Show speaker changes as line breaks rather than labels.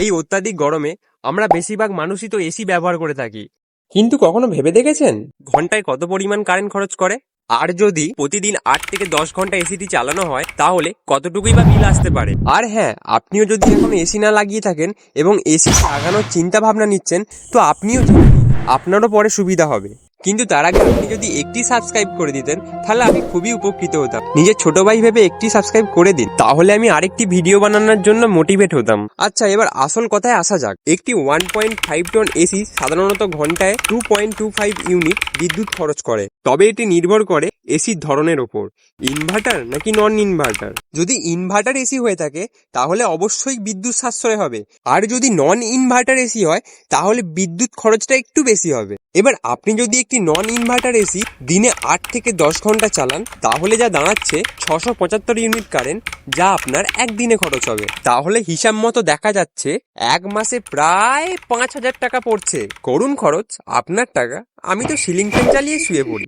এই অত্যাধিক গরমে আমরা বেশিরভাগ মানুষই তো এসি ব্যবহার করে থাকি, কিন্তু কখনো ভেবে দেখেছেন ঘন্টায় কত পরিমাণ কারেন্ট খরচ করে? আর যদি প্রতিদিন 8 থেকে 10 ঘন্টা এসিটি চালানো হয় তাহলে কতটুকুই বা বিল আসতে পারে? আর হ্যাঁ, আপনিও যদি এখন এসি না লাগিয়ে থাকেন এবং এসি লাগানোর চিন্তা ভাবনা নিচ্ছেন, তো আপনিও জানেন আপনারও পরে সুবিধা হবে। কিন্তু তার আগে আপনি যদি একটি সাবস্ক্রাইব করে দিতেন তাহলে আমি খুবই উপকৃত হতাম। নিজের ছোট ভাই ভেবে একটি সাবস্ক্রাইব করে দিন, তাহলে আমি আরেকটি ভিডিও বানানোর জন্য মোটিভেট হতাম। আচ্ছা, এবার আসল কথায় আসা যাক। একটি 1.5 টন এসি সাধারণত ঘন্টায় 2.25 ইউনিট বিদ্যুৎ খরচ করে। তবে এটি নির্ভর করে এসির ধরনের ওপর, ইনভার্টার নাকি নন ইনভার্টার। যদি ইনভার্টার এসি হয়ে থাকে তাহলে অবশ্যই বিদ্যুৎ সাশ্রয় হবে, আর যদি নন ইনভার্টার এসি হয় তাহলে বিদ্যুৎ খরচটা একটু বেশি হবে। এবার আপনি যদি একটি নন ইনভার্টার এসি দিনে 8 থেকে 10 ঘন্টা চালান তাহলে যা দাঁড়াচ্ছে 675 ইউনিট কারেন্ট, যা আপনার একদিনে খরচ হবে। তাহলে হিসাব মতো দেখা যাচ্ছে এক মাসে প্রায় 5,000 টাকা পড়ছে। করুন খরচ আপনার টাকা, আমি তো সিলিং ফ্যান চালিয়ে শুয়ে পড়ি।